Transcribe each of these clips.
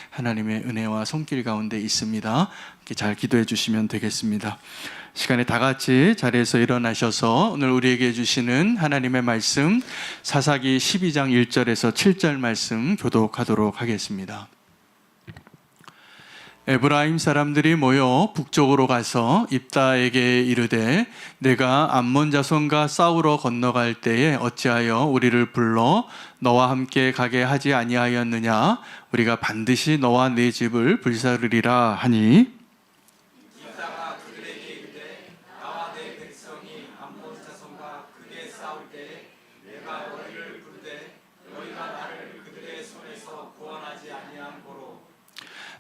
하나님의 은혜와 손길 가운데 있습니다. 이렇게 잘 기도해 주시면 되겠습니다. 시간에 다 같이 자리에서 일어나셔서 오늘 우리에게 주시는 하나님의 말씀 사사기 12장 1절에서 7절 말씀 교독하도록 하겠습니다. 에브라임 사람들이 모여 북쪽으로 가서 입다에게 이르되 내가 암몬 자손과 싸우러 건너갈 때에 어찌하여 우리를 불러 너와 함께 가게 하지 아니하였느냐? 우리가 반드시 너와 네 집을 불사르리라 하니 입다가 그들에게 이르되 나와 내 백성이 암몬 자손과 크게 싸울 때에 내가 너희를 부르되 너희가 나를 그들의 손에서 구원하지 아니한 고로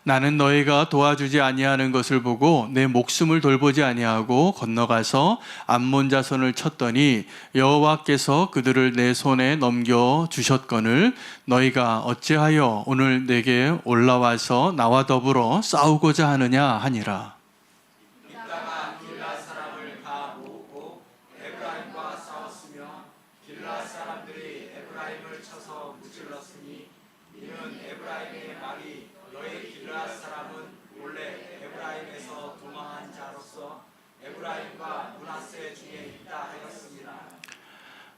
나는 너희가 도와주지 아니하는 것을 보고 내 목숨을 돌보지 아니하고 건너가서 암몬 자손을 쳤더니 여호와께서 그들을 내 손에 넘겨 주셨거늘 너희가 어찌하여 오늘 내게 올라와서 나와 더불어 싸우고자 하느냐 하니라. 입다가 길앗 사람을 다 모으고 에브라임과 싸웠으며 길앗 사람들이 에브라임을 쳐서 무찔렀으니 이는 에브라임의 말이 너희 길앗 사람은 원래 에브라임에서 도망한 자로서 에브라임과 므낫세 중에 있다 하였습니다.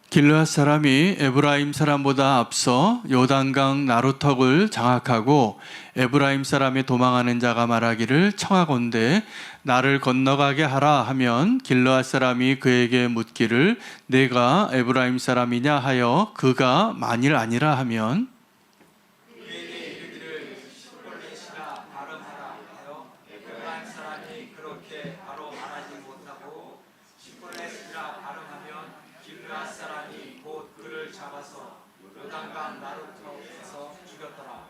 길르앗 사람이 에브라임 사람보다 앞서 요단강 나루턱을 장악하고 에브라임 사람의 도망하는 자가 말하기를 청하건대 나를 건너가게 하라 하면 길르앗 사람이 그에게 묻기를 내가 에브라임 사람이냐 하여 그가 만일 아니라 하면 그에게 이르기를 시볼렛이라 발음하라 하여 에브라임 사람이 그렇게 바로 말하지 못하고 시볼렛이라 발음하면 길르앗 사람이 곧 그를 잡아서 요단강 나루턱에서 죽였더라.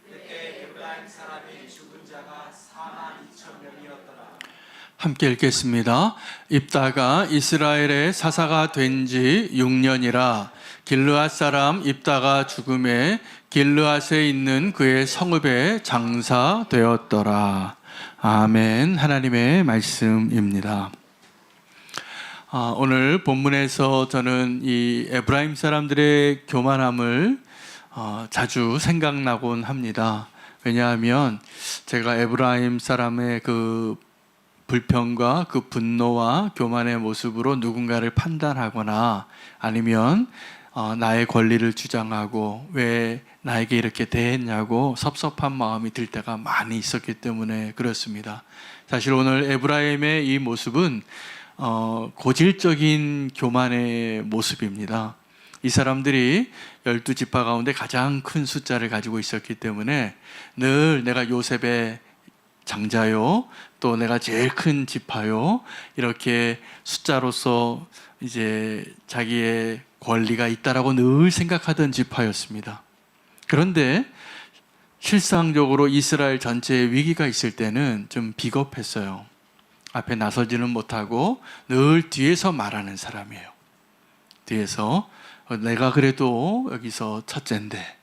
그때 에브라임 사람이 죽은 자가 4만 2천 명이었더라. 함께 읽겠습니다. 입다가 이스라엘의 사사가 된 지 6년이라 길르앗 사람 입다가 죽음에 길르앗에 있는 그의 성읍에 장사되었더라. 아멘. 하나님의 말씀입니다. 오늘 본문에서 저는 이 에브라임 사람들의 교만함을 자주 생각나곤 합니다. 왜냐하면 제가 에브라임 사람의 그 불평과 그 분노와 교만의 모습으로 누군가를 판단하거나 아니면 나의 권리를 주장하고 왜 나에게 이렇게 대했냐고 섭섭한 마음이 들 때가 많이 있었기 때문에 그렇습니다. 사실 오늘 에브라임의 이 모습은 고질적인 교만의 모습입니다. 이 사람들이 12지파 가운데 가장 큰 숫자를 가지고 있었기 때문에 늘 내가 요셉의 장자요, 또 내가 제일 큰 지파요, 이렇게 숫자로서 이제 자기의 권리가 있다라고 늘 생각하던 지파였습니다. 그런데 실상적으로 이스라엘 전체에 위기가 있을 때는 좀 비겁했어요. 앞에 나서지는 못하고 늘 뒤에서 말하는 사람이에요. 뒤에서 내가 그래도 여기서 첫째인데,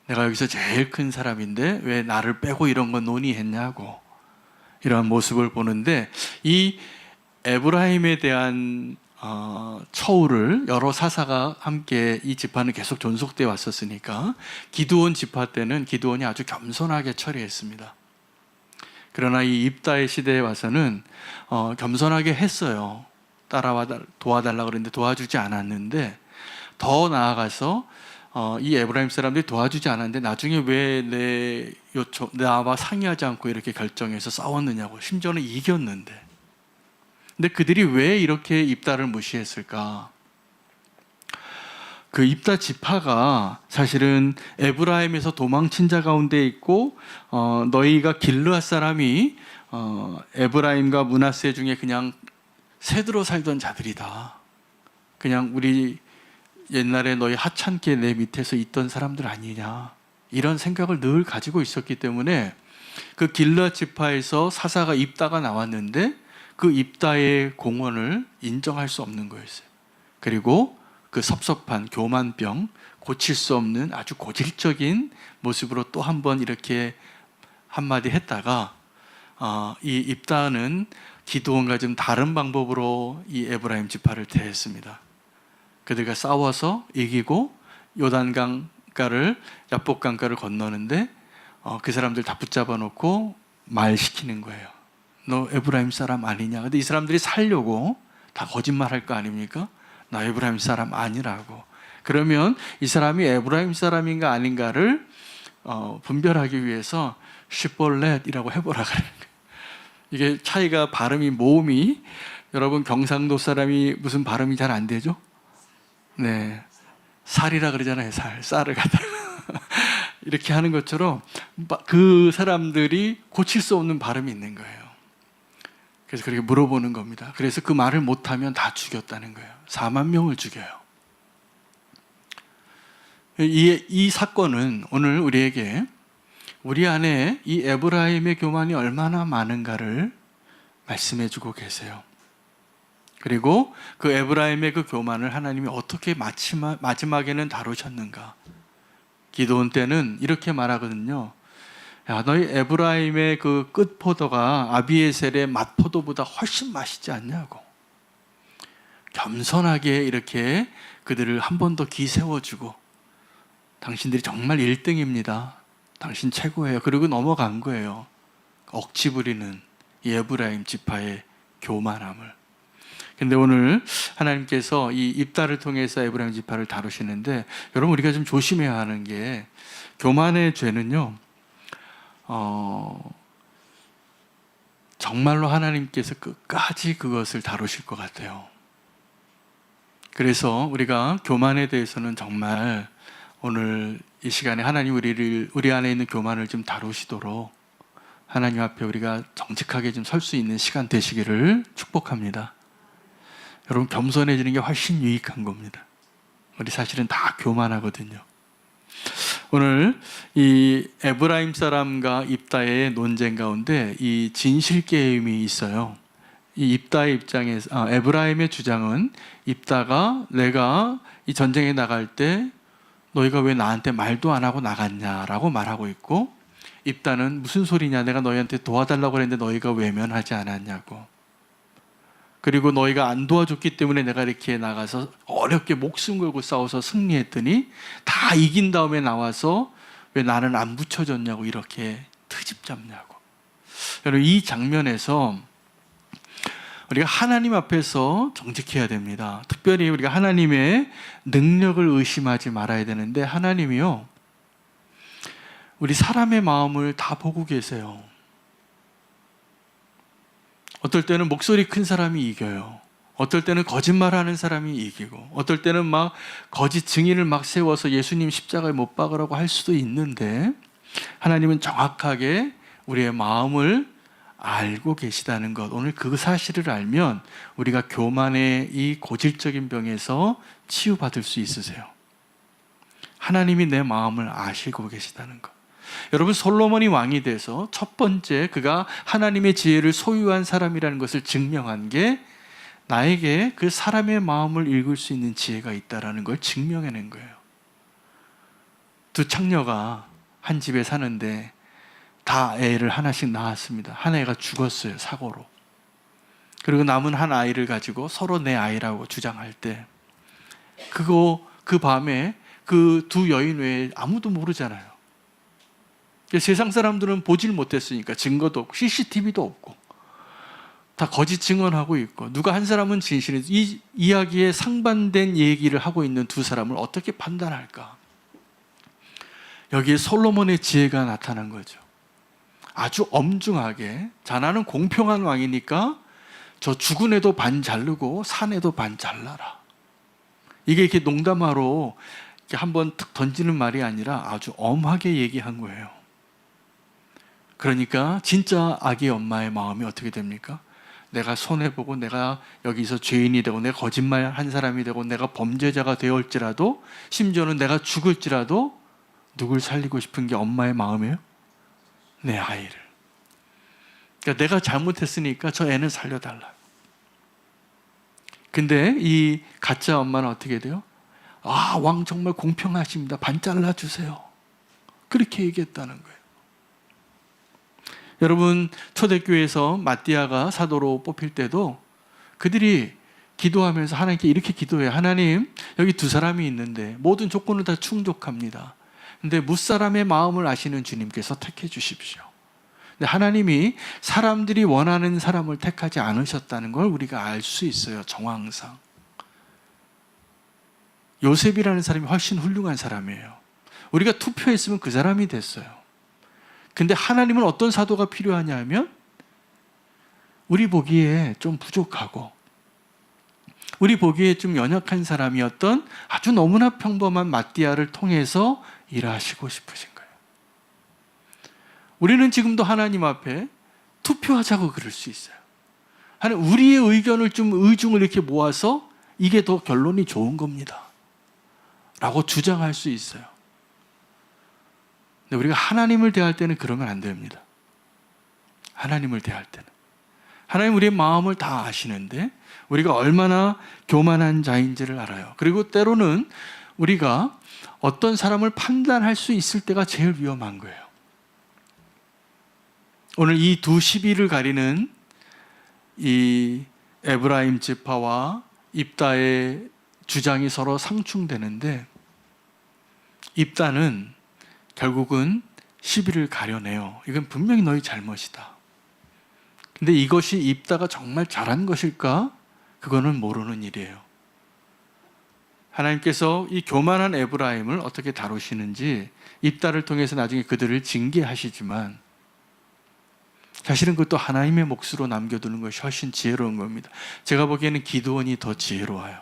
내가 여기서 제일 큰 사람인데 왜 나를 빼고 이런 거 논의했냐고, 이러한 모습을 보는데 이 에브라임에 대한 처우를 여러 사사가 함께 이 지파는 계속 존속되어 왔었으니까 기드온 지파 때는 기드온이 아주 겸손하게 처리했습니다. 그러나 이 입다의 시대에 와서는 겸손하게 했어요. 따라와 도와달라고 그랬는데 도와주지 않았는데, 더 나아가서 이 에브라임 사람들이 도와주지 않았는데 나중에 왜 나와 상의하지 않고 이렇게 결정해서 싸웠느냐고, 심지어는 이겼는데. 근데 그들이 왜 이렇게 입다를 무시했을까? 그 입다 지파가 사실은 에브라임에서 도망친 자 가운데 있고 너희가 길르앗 사람이 에브라임과 므낫세 중에 그냥 새들어 살던 자들이다. 그냥 우리 옛날에 너희 하찮게 내 밑에서 있던 사람들 아니냐, 이런 생각을 늘 가지고 있었기 때문에 그 길르앗 지파에서 사사가 입다가 나왔는데 그 입다의 공헌을 인정할 수 없는 거였어요. 그리고 그 섭섭한 교만병, 고칠 수 없는 아주 고질적인 모습으로 또 한 번 이렇게 한마디 했다가 이 입다는 기드온과 좀 다른 방법으로 이 에브라임 지파를 대했습니다. 그들과 싸워서 이기고 요단강가를 야복강가를 건너는데 그 사람들 다 붙잡아 놓고 말 시키는 거예요. 너 에브라임 사람 아니냐? 근데 이 사람들이 살려고 다 거짓말할 거 아닙니까? 나 에브라임 사람 아니라고. 그러면 이 사람이 에브라임 사람인가 아닌가를 분별하기 위해서 시볼렛이라고 해보라 그래요. 이게 차이가 발음이 모음이 여러분 경상도 사람이 무슨 발음이 잘 안 되죠? 네, 살이라 그러잖아요. 쌀을 갖다가 이렇게 하는 것처럼 그 사람들이 고칠 수 없는 발음이 있는 거예요. 그래서 그렇게 물어보는 겁니다. 그래서 그 말을 못하면 다 죽였다는 거예요. 4만 명을 죽여요. 이 사건은 오늘 우리에게 우리 안에 이 에브라임의 교만이 얼마나 많은가를 말씀해 주고 계세요. 그리고 그 에브라임의 그 교만을 하나님이 어떻게 마지막에는 다루셨는가. 기드온 때는 이렇게 말하거든요. 야, 너희 에브라임의 그 끝포도가 아비에셀의 맛포도보다 훨씬 맛있지 않냐고. 겸손하게 이렇게 그들을 한 번 더 기세워주고 당신들이 정말 1등입니다. 당신 최고예요. 그리고 넘어간 거예요. 억지 부리는 이 에브라임 지파의 교만함을. 근데 오늘 하나님께서 이 입다를 통해서 에브라임 지파를 다루시는데 여러분 우리가 좀 조심해야 하는 게 교만의 죄는요. 정말로 하나님께서 끝까지 그것을 다루실 것 같아요. 그래서 우리가 교만에 대해서는 정말 오늘 이 시간에 하나님 우리 안에 있는 교만을 좀 다루시도록 하나님 앞에 우리가 정직하게 좀 설 수 있는 시간 되시기를 축복합니다. 여러분 겸손해지는 게 훨씬 유익한 겁니다. 우리 사실은 다 교만하거든요. 오늘 이 에브라임 사람과 입다의 논쟁 가운데 이 진실 게임이 있어요. 이 입다의 입장에서 에브라임의 주장은 입다가 내가 이 전쟁에 나갈 때 너희가 왜 나한테 말도 안 하고 나갔냐라고 말하고 있고 입다는 무슨 소리냐 내가 너희한테 도와달라고 그랬는데 너희가 외면하지 않았냐고. 그리고 너희가 안 도와줬기 때문에 내가 이렇게 나가서 어렵게 목숨 걸고 싸워서 승리했더니 다 이긴 다음에 나와서 왜 나는 안 붙여줬냐고 이렇게 트집 잡냐고. 여러분 이 장면에서 우리가 하나님 앞에서 정직해야 됩니다. 특별히 우리가 하나님의 능력을 의심하지 말아야 되는데 하나님이요 우리 사람의 마음을 다 보고 계세요. 어떨 때는 목소리 큰 사람이 이겨요. 어떨 때는 거짓말하는 사람이 이기고 어떨 때는 막 거짓 증인을 막 세워서 예수님 십자가에 못 박으라고 할 수도 있는데 하나님은 정확하게 우리의 마음을 알고 계시다는 것. 오늘 그 사실을 알면 우리가 교만의 이 고질적인 병에서 치유받을 수 있으세요. 하나님이 내 마음을 아시고 계시다는 것. 여러분 솔로몬이 왕이 돼서 첫 번째 그가 하나님의 지혜를 소유한 사람이라는 것을 증명한 게 나에게 그 사람의 마음을 읽을 수 있는 지혜가 있다는 걸 증명해낸 거예요. 두 창녀가 한 집에 사는데 다 애를 하나씩 낳았습니다. 한 애가 죽었어요, 사고로. 그리고 남은 한 아이를 가지고 서로 내 아이라고 주장할 때 그 밤에 그 두 여인 외에 아무도 모르잖아요. 세상 사람들은 보질 못했으니까 증거도 없고 CCTV도 없고 다 거짓 증언하고 있고 누가 한 사람은 진실이 이 이야기에 상반된 얘기를 하고 있는 두 사람을 어떻게 판단할까? 여기에 솔로몬의 지혜가 나타난 거죠. 아주 엄중하게 자나는 공평한 왕이니까 저 죽은 애도 반 자르고 산 애도 반 잘라라. 이게 이렇게 농담하러 이렇게 한번 툭 던지는 말이 아니라 아주 엄하게 얘기한 거예요. 그러니까 진짜 아기 엄마의 마음이 어떻게 됩니까? 내가 손해보고 내가 여기서 죄인이 되고 내가 거짓말한 사람이 되고 내가 범죄자가 되었을지라도 심지어는 내가 죽을지라도 누굴 살리고 싶은 게 엄마의 마음이에요? 내 아이를. 그러니까 내가 잘못했으니까 저 애는 살려달라. 근데 이 가짜 엄마는 어떻게 돼요? 아, 왕 정말 공평하십니다. 반 잘라주세요. 그렇게 얘기했다는 거예요. 여러분 초대교회에서 마띠아가 사도로 뽑힐 때도 그들이 기도하면서 하나님께 이렇게 기도해요. 하나님, 여기 두 사람이 있는데 모든 조건을 다 충족합니다. 근데 무사람의 마음을 아시는 주님께서 택해 주십시오. 근데 하나님이 사람들이 원하는 사람을 택하지 않으셨다는 걸 우리가 알 수 있어요. 정황상. 요셉이라는 사람이 훨씬 훌륭한 사람이에요. 우리가 투표했으면 그 사람이 됐어요. 근데 하나님은 어떤 사도가 필요하냐 하면 우리 보기에 좀 부족하고 우리 보기에 좀 연약한 사람이었던 아주 너무나 평범한 마띠아를 통해서 일하시고 싶으신 거예요. 우리는 지금도 하나님 앞에 투표하자고 그럴 수 있어요. 하나님, 우리의 의견을 좀 의중을 이렇게 모아서 이게 더 결론이 좋은 겁니다 라고 주장할 수 있어요. 근데 우리가 하나님을 대할 때는 그러면 안 됩니다. 하나님을 대할 때는 하나님 우리의 마음을 다 아시는데 우리가 얼마나 교만한 자인지를 알아요. 그리고 때로는 우리가 어떤 사람을 판단할 수 있을 때가 제일 위험한 거예요. 오늘 이 두 시비를 가리는 이 에브라임 지파와 입다의 주장이 서로 상충되는데 입다는 결국은 시비를 가려내요. 이건 분명히 너희 잘못이다. 근데 이것이 입다가 정말 잘한 것일까? 그거는 모르는 일이에요. 하나님께서 이 교만한 에브라임을 어떻게 다루시는지 입다를 통해서 나중에 그들을 징계하시지만 사실은 그것도 하나님의 몫으로 남겨두는 것이 훨씬 지혜로운 겁니다. 제가 보기에는 기드온이 더 지혜로워요.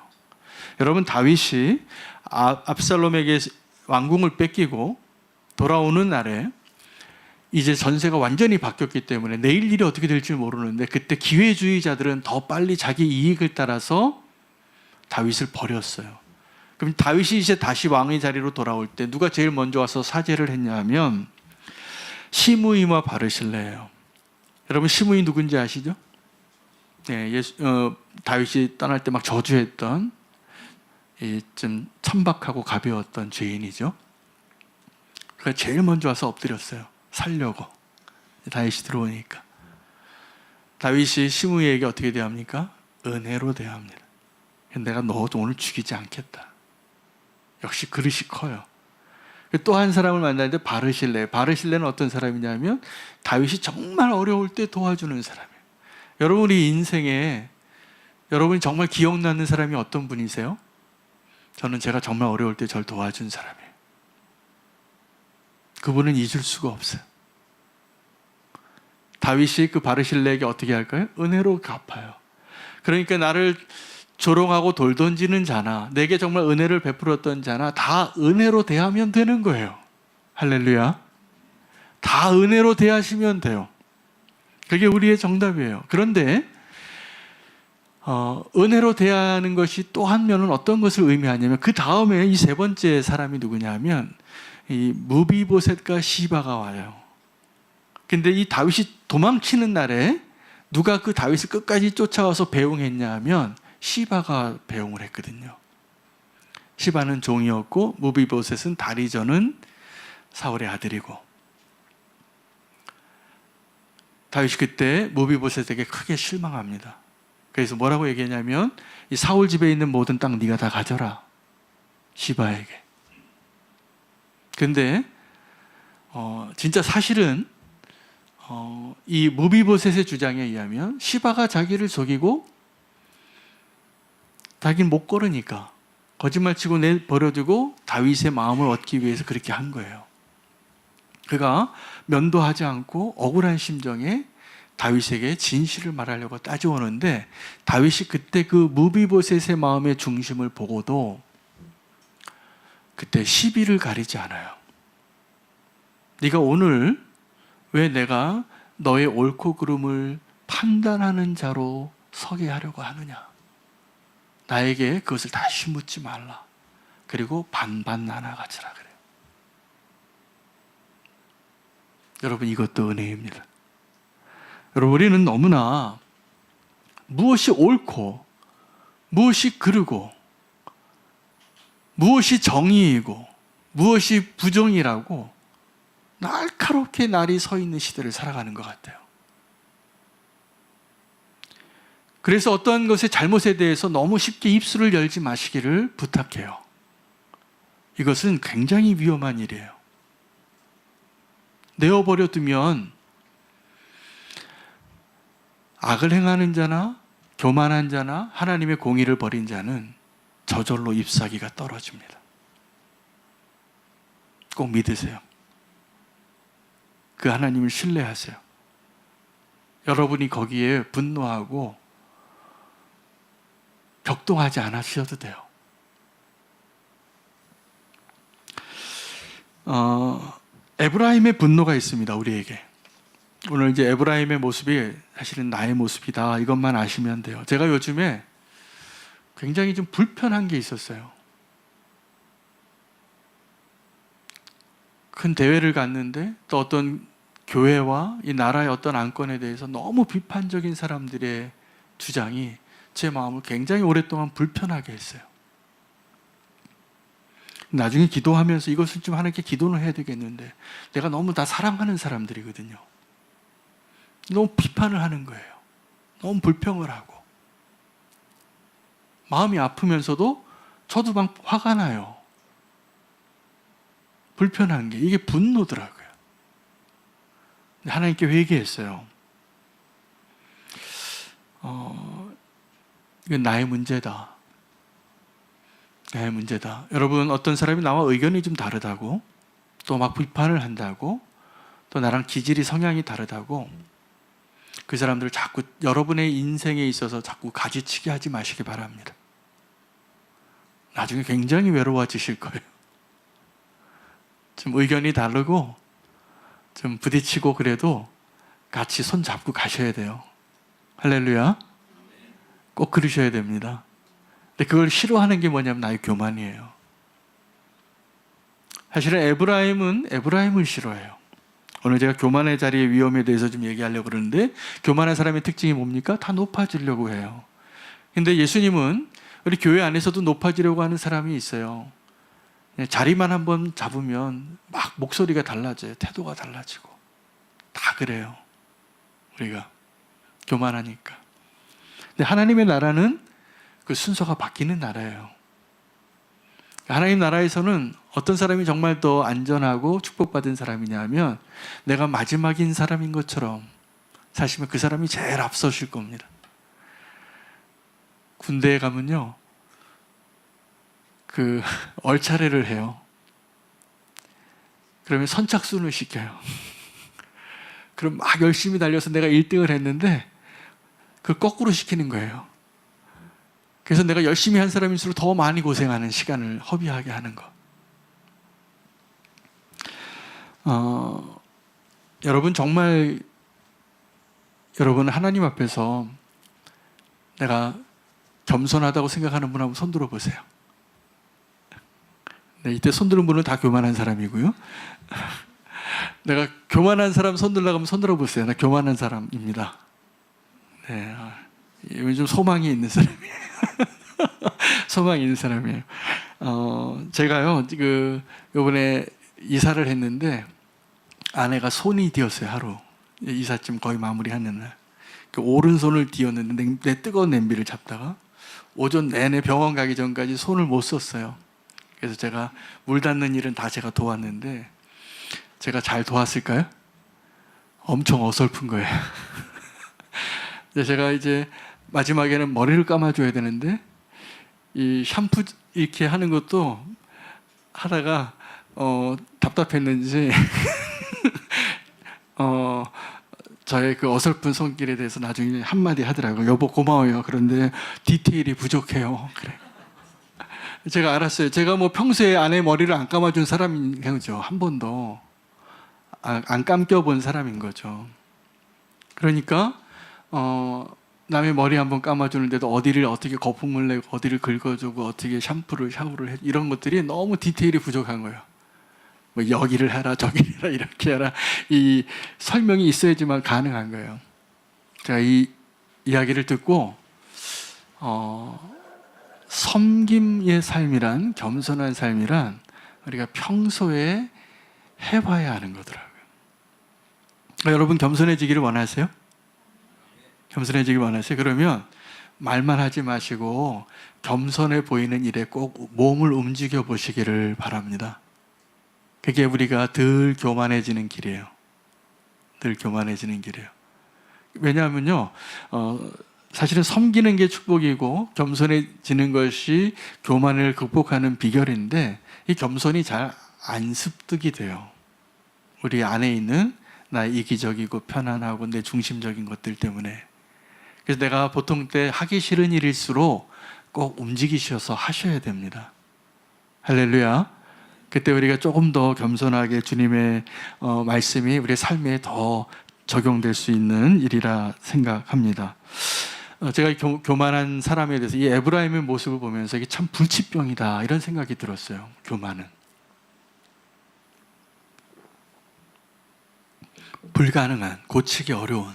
여러분, 다윗이 압살롬에게 왕궁을 뺏기고 돌아오는 날에 이제 전세가 완전히 바뀌었기 때문에 내일 일이 어떻게 될지 모르는데 그때 기회주의자들은 더 빨리 자기 이익을 따라서 다윗을 버렸어요. 그럼 다윗이 이제 다시 왕의 자리로 돌아올 때 누가 제일 먼저 와서 사죄를 했냐 하면 시므이와 바르실레예요. 여러분, 시므이 누군지 아시죠? 네, 다윗이 떠날 때 막 저주했던 좀 천박하고 가벼웠던 죄인이죠. 그래서 제일 먼저 와서 엎드렸어요. 살려고. 다윗이 들어오니까. 다윗이 시므이에게 어떻게 대합니까? 은혜로 대합니다. 내가 너 오늘 죽이지 않겠다. 역시 그릇이 커요. 또 한 사람을 만나는데 바르실레. 바르실레는 어떤 사람이냐면 다윗이 정말 어려울 때 도와주는 사람이에요. 여러분, 우리 인생에 여러분이 정말 기억나는 사람이 어떤 분이세요? 저는 제가 정말 어려울 때 저를 도와준 사람이에요. 그분은 잊을 수가 없어요. 다윗이 그 바르실레에게 어떻게 할까요? 은혜로 갚아요. 그러니까 나를 조롱하고 돌 던지는 자나 내게 정말 은혜를 베풀었던 자나 다 은혜로 대하면 되는 거예요. 할렐루야. 다 은혜로 대하시면 돼요. 그게 우리의 정답이에요. 그런데 은혜로 대하는 것이 또 한 면은 어떤 것을 의미하냐면 그 다음에 이 세 번째 사람이 누구냐 하면 이 무비보셋과 시바가 와요. 근데 이 다윗이 도망치는 날에 누가 그 다윗을 끝까지 쫓아와서 배웅했냐 하면 시바가 배웅을 했거든요. 시바는 종이었고 무비보셋은 다리 저는 사울의 아들이고 다윗이 그때 무비보셋에게 크게 실망합니다. 그래서 뭐라고 얘기했냐면 이 사울 집에 있는 모든 땅 네가 다 가져라. 시바에게. 근데 진짜 사실은 이 무비보셋의 주장에 의하면 시바가 자기를 속이고 자기는 못 걸으니까 거짓말치고 내버려두고 다윗의 마음을 얻기 위해서 그렇게 한 거예요. 그가 면도하지 않고 억울한 심정에 다윗에게 진실을 말하려고 따져오는데 다윗이 그때 그 무비보셋의 마음의 중심을 보고도 그때 시비를 가리지 않아요. 네가 오늘 왜 내가 너의 옳고 그름을 판단하는 자로 서게 하려고 하느냐? 나에게 그것을 다시 묻지 말라. 그리고 반반 나눠 가지라 그래요. 여러분, 이것도 은혜입니다. 여러분, 우리는 너무나 무엇이 옳고 무엇이 그르고 무엇이 정의이고 무엇이 부정이라고 날카롭게 날이 서 있는 시대를 살아가는 것 같아요. 그래서 어떠한 것의 잘못에 대해서 너무 쉽게 입술을 열지 마시기를 부탁해요. 이것은 굉장히 위험한 일이에요. 내어버려 두면 악을 행하는 자나 교만한 자나 하나님의 공의를 버린 자는 저절로 잎사귀가 떨어집니다. 꼭 믿으세요. 그 하나님을 신뢰하세요. 여러분이 거기에 분노하고 격동하지 않으셔도 돼요. 에브라임의 분노가 있습니다. 우리에게. 오늘 이제 에브라임의 모습이 사실은 나의 모습이다. 이것만 아시면 돼요. 제가 요즘에 굉장히 좀 불편한 게 있었어요. 큰 대회를 갔는데 또 어떤 교회와 이 나라의 어떤 안건에 대해서 너무 비판적인 사람들의 주장이 제 마음을 굉장히 오랫동안 불편하게 했어요. 나중에 기도하면서 이것을 좀 하나님께 기도는 해야 되겠는데 내가 너무 다 사랑하는 사람들이거든요. 너무 비판을 하는 거예요. 너무 불평을 하고 마음이 아프면서도 저도 막 화가 나요. 불편한 게 이게 분노더라고요. 하나님께 회개했어요. 이건 나의 문제다. 나의 문제다. 여러분, 어떤 사람이 나와 의견이 좀 다르다고, 또 막 비판을 한다고, 또 나랑 기질이 성향이 다르다고, 그 사람들을 자꾸 여러분의 인생에 있어서 자꾸 가지치게 하지 마시기 바랍니다. 나중에 굉장히 외로워지실 거예요. 좀 의견이 다르고 좀 부딪히고 그래도 같이 손 잡고 가셔야 돼요. 할렐루야. 꼭 그러셔야 됩니다. 근데 그걸 싫어하는 게 뭐냐면 나의 교만이에요. 사실은 에브라임을 싫어해요. 오늘 제가 교만의 자리의 위험에 대해서 좀 얘기하려고 그러는데, 교만한 사람의 특징이 뭡니까? 다 높아지려고 해요. 근데 예수님은 우리 교회 안에서도 높아지려고 하는 사람이 있어요. 자리만 한번 잡으면 막 목소리가 달라져요. 태도가 달라지고. 다 그래요. 우리가 교만하니까. 근데 하나님의 나라는 그 순서가 바뀌는 나라예요. 하나님 나라에서는 어떤 사람이 정말 더 안전하고 축복받은 사람이냐 하면 내가 마지막인 사람인 것처럼 사시면 그 사람이 제일 앞서실 겁니다. 군대에 가면요, 그 얼차례를 해요. 그러면 선착순을 시켜요. 그럼 막 열심히 달려서 내가 1등을 했는데 그걸 거꾸로 시키는 거예요. 그래서 내가 열심히 한 사람일수록 더 많이 고생하는 시간을 허비하게 하는 거. 여러분, 정말 여러분 하나님 앞에서 내가 겸손하다고 생각하는 분 한번 손 들어보세요. 네, 이때 손 드는 분은 다 교만한 사람이고요. 내가 교만한 사람 손 들라고 하면 손 들어보세요. 나 교만한 사람입니다. 네, 요즘 소망이 있는 사람이에요. 소망이 있는 사람이에요. 제가요, 요번에 이사를 했는데 아내가 손이 뒤었어요. 하루 이삿짐 거의 마무리하는 날. 그 오른손을 뒤었는데 내 뜨거운 냄비를 잡다가 오전 내내 병원 가기 전까지 손을 못 썼어요. 그래서 제가 물 닿는 일은 다 제가 도왔는데 제가 잘 도왔을까요? 엄청 어설픈 거예요. 제가 이제 마지막에는 머리를 감아줘야 되는데 이 샴푸 이렇게 하는 것도 하다가 답답했는지 저의 그 어설픈 손길에 대해서 나중에 한마디 하더라고요. 여보 고마워요. 그런데 디테일이 부족해요. 그래. 제가 알았어요. 제가 뭐 평소에 아내 머리를 안 감아준 사람인 거죠. 한 번도 안 감겨본 사람인 거죠. 그러니까 남의 머리 한번 감아주는데도 어디를 어떻게 거품을 내고 어디를 긁어주고 어떻게 샤워를 해, 이런 것들이 너무 디테일이 부족한 거예요. 뭐 여기를 해라 저기를 해라 이렇게 해라, 이 설명이 있어야지만 가능한 거예요. 제가 이 이야기를 듣고 섬김의 삶이란, 겸손한 삶이란 우리가 평소에 해봐야 하는 거더라고요. 여러분 겸손해지기를 원하세요? 겸손해지길 원하세요? 그러면 말만 하지 마시고 겸손해 보이는 일에 꼭 몸을 움직여 보시기를 바랍니다. 그게 우리가 덜 교만해지는 길이에요. 늘 교만해지는 길이에요. 왜냐하면요, 사실은 섬기는 게 축복이고 겸손해지는 것이 교만을 극복하는 비결인데 이 겸손이 잘 안 습득이 돼요. 우리 안에 있는 나의 이기적이고 편안하고 내 중심적인 것들 때문에. 그래서 내가 보통 때 하기 싫은 일일수록 꼭 움직이셔서 하셔야 됩니다. 할렐루야. 그때 우리가 조금 더 겸손하게 주님의 말씀이 우리의 삶에 더 적용될 수 있는 일이라 생각합니다. 제가 교만한 사람에 대해서 이 에브라임의 모습을 보면서 이게 참 불치병이다 이런 생각이 들었어요. 교만은 불가능한, 고치기 어려운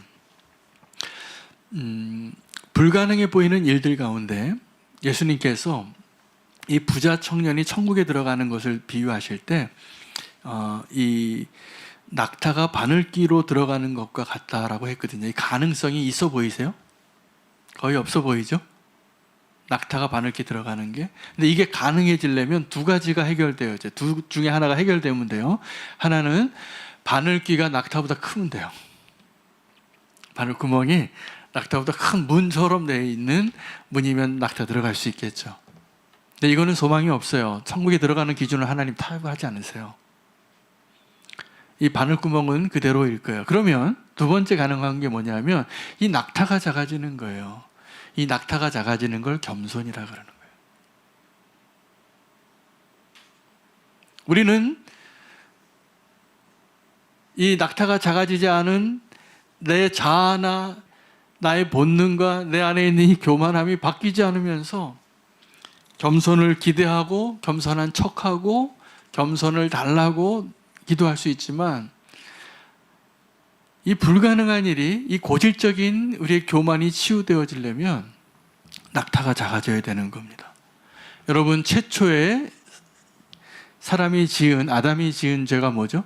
불가능해 보이는 일들 가운데 예수님께서 이 부자 청년이 천국에 들어가는 것을 비유하실 때 이 낙타가 바늘귀로 들어가는 것과 같다라고 했거든요. 이 가능성이 있어 보이세요? 거의 없어 보이죠? 낙타가 바늘귀 들어가는 게. 근데 이게 가능해지려면 두 가지가 해결돼요. 이제 둘 중에 하나가 해결되면 돼요. 하나는 바늘귀가 낙타보다 크면 돼요. 바늘구멍이 낙타보다 큰 문처럼 되어 있는 문이면 낙타 들어갈 수 있겠죠. 근데 이거는 소망이 없어요. 천국에 들어가는 기준을 하나님 타협하지 않으세요. 이 바늘구멍은 그대로일 거예요. 그러면 두 번째 가능한 게 뭐냐면 이 낙타가 작아지는 거예요. 이 낙타가 작아지는 걸 겸손이라 그러는 거예요. 우리는 이 낙타가 작아지지 않은 내 자아나 나의 본능과 내 안에 있는 이 교만함이 바뀌지 않으면서 겸손을 기대하고 겸손한 척하고 겸손을 달라고 기도할 수 있지만 이 불가능한 일이 이 고질적인 우리의 교만이 치유되어지려면 낙타가 작아져야 되는 겁니다. 여러분 최초에 아담이 지은 죄가 뭐죠?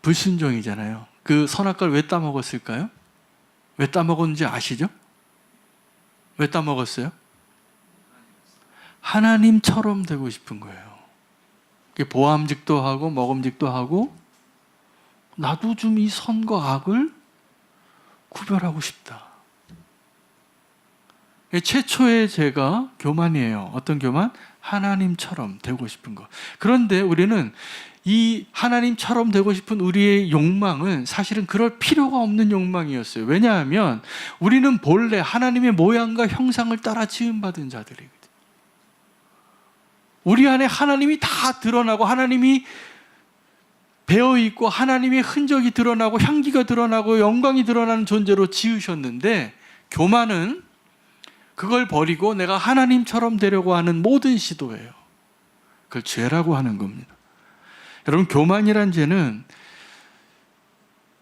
불순종이잖아요. 그 선악과를 왜 따먹었을까요? 왜 따먹었는지 아시죠? 왜 따먹었어요? 하나님처럼 되고 싶은 거예요. 보암직도 하고 먹음직도 하고 나도 좀 이 선과 악을 구별하고 싶다. 최초의 죄가 교만이에요. 어떤 교만? 하나님처럼 되고 싶은 것. 그런데 우리는 이 하나님처럼 되고 싶은 우리의 욕망은 사실은 그럴 필요가 없는 욕망이었어요. 왜냐하면 우리는 본래 하나님의 모양과 형상을 따라 지음받은 자들이거든요. 우리 안에 하나님이 다 드러나고 하나님이 배어있고 하나님의 흔적이 드러나고 향기가 드러나고 영광이 드러나는 존재로 지으셨는데 교만은 그걸 버리고 내가 하나님처럼 되려고 하는 모든 시도예요. 그걸 죄라고 하는 겁니다. 여러분 교만이란 죄는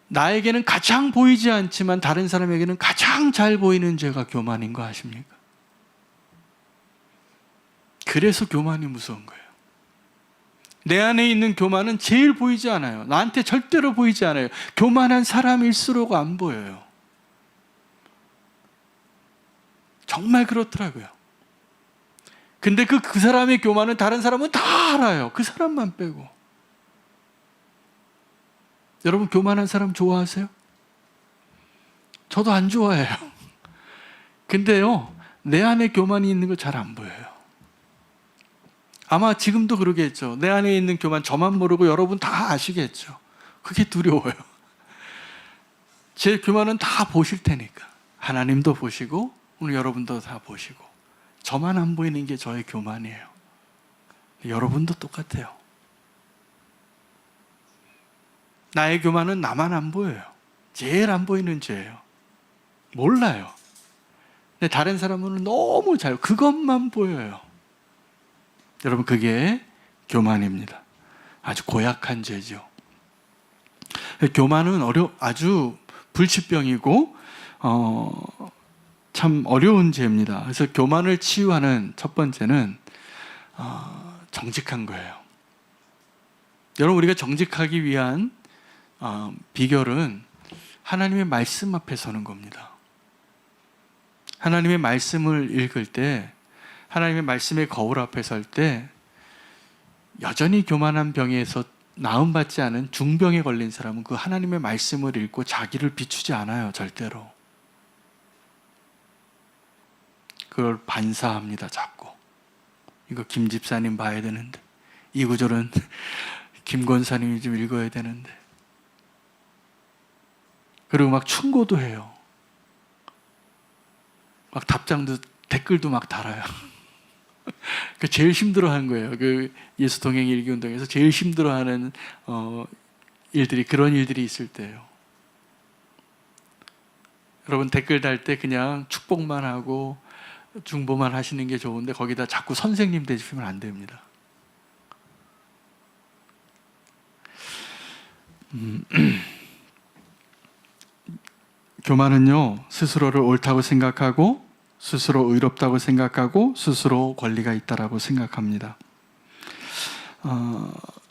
나에게는 가장 보이지 않지만 다른 사람에게는 가장 잘 보이는 죄가 교만인 거 아십니까? 그래서 교만이 무서운 거예요. 내 안에 있는 교만은 제일 보이지 않아요. 나한테 절대로 보이지 않아요. 교만한 사람일수록 안 보여요. 정말 그렇더라고요. 근데 그 사람의 교만은 다른 사람은 다 알아요. 그 사람만 빼고. 여러분 교만한 사람 좋아하세요? 저도 안 좋아해요. 근데요, 내 안에 교만이 있는 거 잘 안 보여요. 아마 지금도 그러겠죠. 내 안에 있는 교만 저만 모르고 여러분 다 아시겠죠. 그게 두려워요. 제 교만은 다 보실 테니까. 하나님도 보시고 오늘 여러분도 다 보시고 저만 안 보이는 게 저의 교만이에요. 여러분도 똑같아요. 나의 교만은 나만 안 보여요. 제일 안 보이는 죄예요. 몰라요. 근데 다른 사람은 너무 잘 그것만 보여요. 여러분 그게 교만입니다. 아주 고약한 죄죠. 교만은 아주 불치병이고 참 어려운 죄입니다. 그래서 교만을 치유하는 첫 번째는 정직한 거예요. 여러분 우리가 정직하기 위한 비결은 하나님의 말씀 앞에 서는 겁니다. 하나님의 말씀을 읽을 때 하나님의 말씀의 거울 앞에 설 때 여전히 교만한 병에서 나음받지 않은 중병에 걸린 사람은 그 하나님의 말씀을 읽고 자기를 비추지 않아요. 절대로. 그걸 반사합니다. 자꾸. 이거 김 집사님 봐야 되는데, 이 구절은 김 권사님이 좀 읽어야 되는데. 그리고 막 충고도 해요. 막 답장도, 댓글도 막 달아요. 그 제일 힘들어하는 거예요. 그 예수 동행 일기 운동에서 제일 힘들어하는 일들이, 그런 일들이 있을 때예요. 여러분 댓글 달 때 그냥 축복만 하고 중보만 하시는 게 좋은데 거기다 자꾸 선생님 대시면 안 됩니다. 교만은요, 스스로를 옳다고 생각하고 스스로 의롭다고 생각하고 스스로 권리가 있다라고 생각합니다.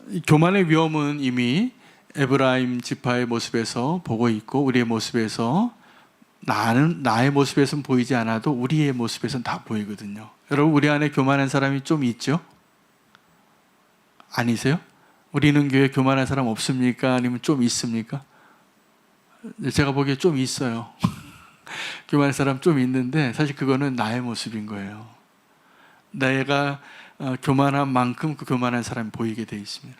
이 교만의 위험은 이미 에브라임 지파의 모습에서 보고 있고, 우리의 모습에서, 나의 모습에서는 보이지 않아도 우리의 모습에서는 다 보이거든요. 여러분, 우리 안에 교만한 사람이 좀 있죠? 아니세요? 우리는 교회에 교만한 사람 없습니까? 아니면 좀 있습니까? 제가 보기에 좀 있어요. 교만한 사람 좀 있는데 사실 그거는 나의 모습인 거예요. 내가 교만한 만큼 그 교만한 사람이 보이게 돼 있습니다.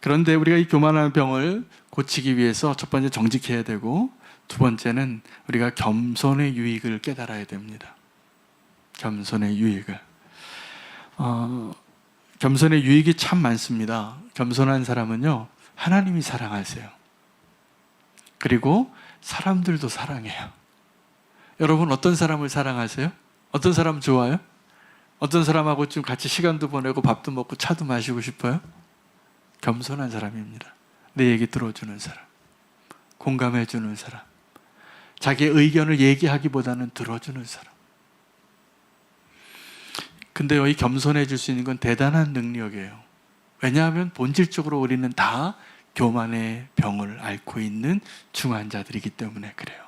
그런데 우리가 이 교만한 병을 고치기 위해서 첫 번째 정직해야 되고, 두 번째는 우리가 겸손의 유익을 깨달아야 됩니다. 겸손의 유익을. 겸손의 유익이 참 많습니다. 겸손한 사람은요, 하나님이 사랑하세요. 그리고 사람들도 사랑해요. 여러분, 어떤 사람을 사랑하세요? 어떤 사람 좋아요? 어떤 사람하고 좀 같이 시간도 보내고 밥도 먹고 차도 마시고 싶어요? 겸손한 사람입니다. 내 얘기 들어주는 사람, 공감해주는 사람, 자기의 의견을 얘기하기보다는 들어주는 사람. 근데요, 이 겸손해질 수 있는 건 대단한 능력이에요. 왜냐하면 본질적으로 우리는 다 교만의 병을 앓고 있는 중환자들이기 때문에 그래요.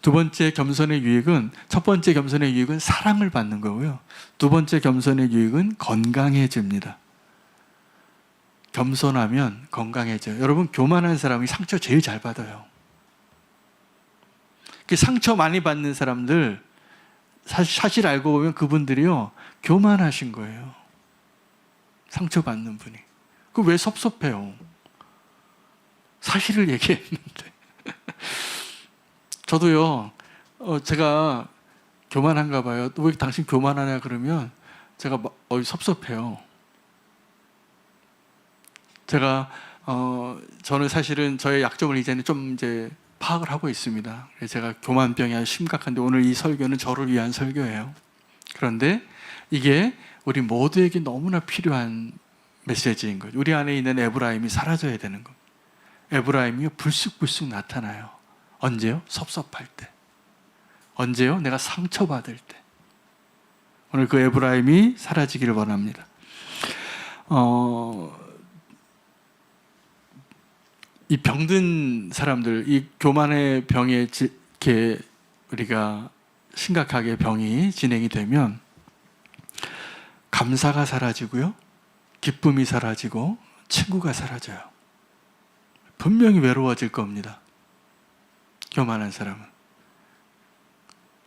두 번째 겸손의 유익은, 첫 번째 겸손의 유익은 사랑을 받는 거고요. 두 번째 겸손의 유익은 건강해집니다. 겸손하면 건강해져요. 여러분, 교만한 사람이 상처 제일 잘 받아요. 그 상처 많이 받는 사람들, 사실 알고 보면 그분들이요, 교만하신 거예요. 상처 받는 분이. 그 왜 섭섭해요? 사실을 얘기했는데. 저도요, 제가 교만한가 봐요. 왜 당신 교만하냐 그러면 제가 섭섭해요. 저는 사실은 저의 약점을 이제는 좀 파악을 하고 있습니다. 그래서 제가 교만병이 아주 심각한데, 오늘 이 설교는 저를 위한 설교예요. 그런데 이게 우리 모두에게 너무나 필요한 메시지인 거죠. 우리 안에 있는 에브라임이 사라져야 되는 겁니다. 에브라임이 불쑥불쑥 나타나요. 언제요? 섭섭할 때. 언제요? 내가 상처받을 때. 오늘 그 에브라임이 사라지기를 원합니다. 이 병든 사람들, 이 교만의 병에 이렇게 우리가 심각하게 병이 진행이 되면 감사가 사라지고요, 기쁨이 사라지고 친구가 사라져요. 분명히 외로워질 겁니다. 교만한 사람은.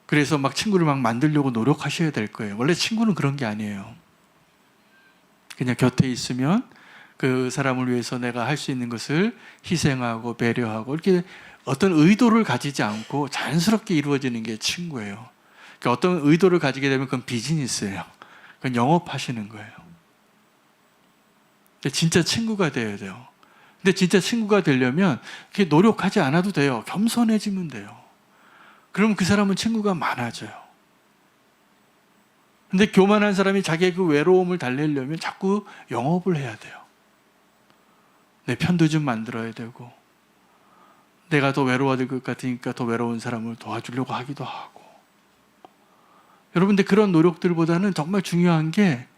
그래서 막 친구를 막 만들려고 노력하셔야 될 거예요. 원래 친구는 그런 게 아니에요. 그냥 곁에 있으면 그 사람을 위해서 내가 할 수 있는 것을 희생하고 배려하고, 이렇게 어떤 의도를 가지지 않고 자연스럽게 이루어지는 게 친구예요. 그러니까 어떤 의도를 가지게 되면 그건 비즈니스예요. 그건 영업하시는 거예요. 진짜 친구가 되어야 돼요. 근데 진짜 친구가 되려면 그렇게 노력하지 않아도 돼요. 겸손해지면 돼요. 그러면 그 사람은 친구가 많아져요. 근데 교만한 사람이 자기의 그 외로움을 달래려면 자꾸 영업을 해야 돼요. 내 편도 좀 만들어야 되고, 내가 더 외로워질 것 같으니까 더 외로운 사람을 도와주려고 하기도 하고. 여러분들, 그런 노력들보다는 정말 중요한 게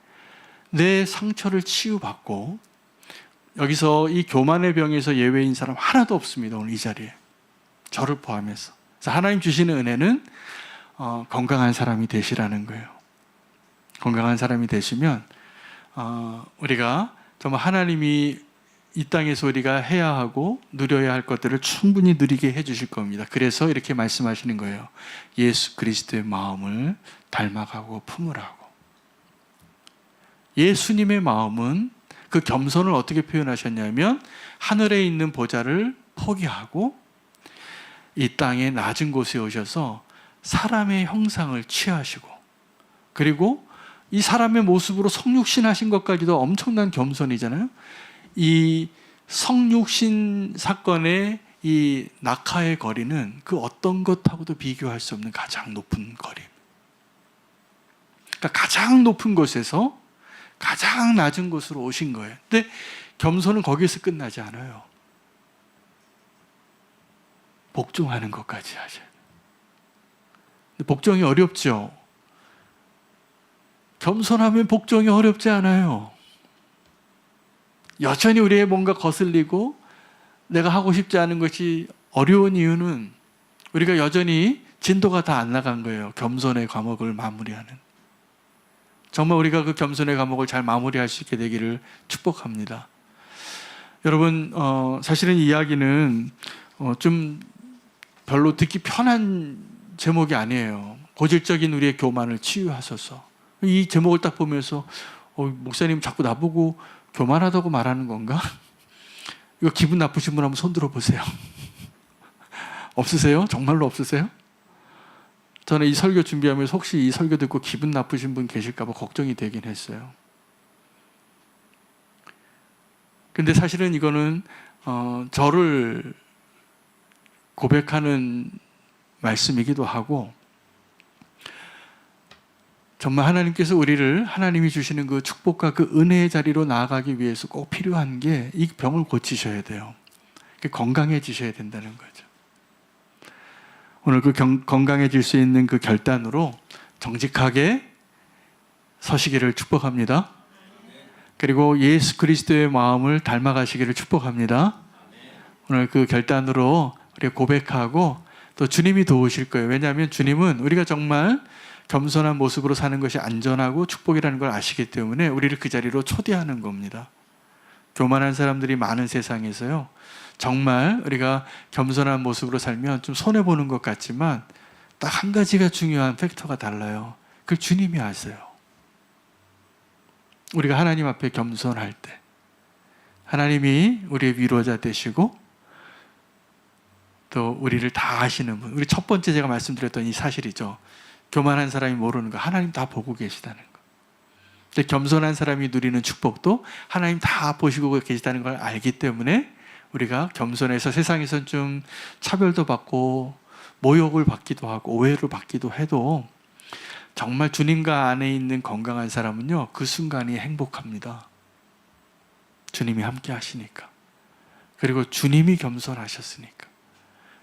내 상처를 치유받고, 여기서 이 교만의 병에서 예외인 사람 하나도 없습니다. 오늘 이 자리에. 저를 포함해서. 그래서 하나님 주시는 은혜는 건강한 사람이 되시라는 거예요. 건강한 사람이 되시면 우리가 정말 하나님이 이 땅에서 우리가 해야 하고 누려야 할 것들을 충분히 누리게 해주실 겁니다. 그래서 이렇게 말씀하시는 거예요. 예수 그리스도의 마음을 닮아가고 품으라고. 예수님의 마음은 그 겸손을 어떻게 표현하셨냐면 하늘에 있는 보좌를 포기하고 이 땅의 낮은 곳에 오셔서 사람의 형상을 취하시고, 그리고 이 사람의 모습으로 성육신 하신 것까지도 엄청난 겸손이잖아요. 이 성육신 사건의 이 낙하의 거리는 그 어떤 것하고도 비교할 수 없는 가장 높은 거리. 그러니까 가장 높은 곳에서 가장 낮은 곳으로 오신 거예요. 근데 겸손은 거기에서 끝나지 않아요. 복종하는 것까지 하셔요. 근데 복종이 어렵죠. 겸손하면 복종이 어렵지 않아요. 여전히 우리의 뭔가 거슬리고 내가 하고 싶지 않은 것이 어려운 이유는 우리가 여전히 진도가 다 안 나간 거예요. 겸손의 과목을 마무리하는. 정말 우리가 그 겸손의 과목을 잘 마무리할 수 있게 되기를 축복합니다. 여러분, 사실은 이 이야기는 좀 별로 듣기 편한 제목이 아니에요. 고질적인 우리의 교만을 치유하소서. 이 제목을 딱 보면서 목사님 자꾸 나보고 교만하다고 말하는 건가? 이거 기분 나쁘신 분 한번 손 들어보세요. 없으세요? 정말로 없으세요? 저는 이 설교 준비하면서 혹시 이 설교 듣고 기분 나쁘신 분 계실까 봐 걱정이 되긴 했어요. 근데 사실은 이거는 저를 고백하는 말씀이기도 하고, 정말 하나님께서 우리를 하나님이 주시는 그 축복과 그 은혜의 자리로 나아가기 위해서 꼭 필요한 게 이 병을 고치셔야 돼요. 건강해지셔야 된다는 거죠. 오늘 그 건강해질 수 있는 그 결단으로 정직하게 서시기를 축복합니다. 그리고 예수 그리스도의 마음을 닮아가시기를 축복합니다. 오늘 그 결단으로 우리가 고백하고 또 주님이 도우실 거예요. 왜냐하면 주님은 우리가 정말 겸손한 모습으로 사는 것이 안전하고 축복이라는 걸 아시기 때문에 우리를 그 자리로 초대하는 겁니다. 교만한 사람들이 많은 세상에서요, 정말 우리가 겸손한 모습으로 살면 좀 손해보는 것 같지만 딱 한 가지가 중요한 팩터가 달라요. 그걸 주님이 아세요. 우리가 하나님 앞에 겸손할 때 하나님이 우리의 위로자 되시고 또 우리를 다 아시는 분. 우리 첫 번째 제가 말씀드렸던 이 사실이죠. 교만한 사람이 모르는 거 하나님 다 보고 계시다는 거. 근데 겸손한 사람이 누리는 축복도 하나님 다 보시고 계시다는 걸 알기 때문에 우리가 겸손해서 세상에선 좀 차별도 받고 모욕을 받기도 하고 오해를 받기도 해도 정말 주님과 안에 있는 건강한 사람은요, 그 순간이 행복합니다. 주님이 함께 하시니까. 그리고 주님이 겸손하셨으니까.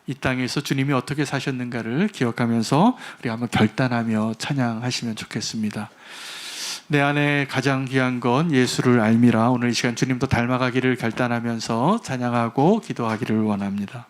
이 땅에서 주님이 어떻게 사셨는가를 기억하면서 우리 한번 결단하며 찬양하시면 좋겠습니다. 내 안에 가장 귀한 건 예수를 알미라. 오늘 이 시간 주님도 닮아가기를 결단하면서 찬양하고 기도하기를 원합니다.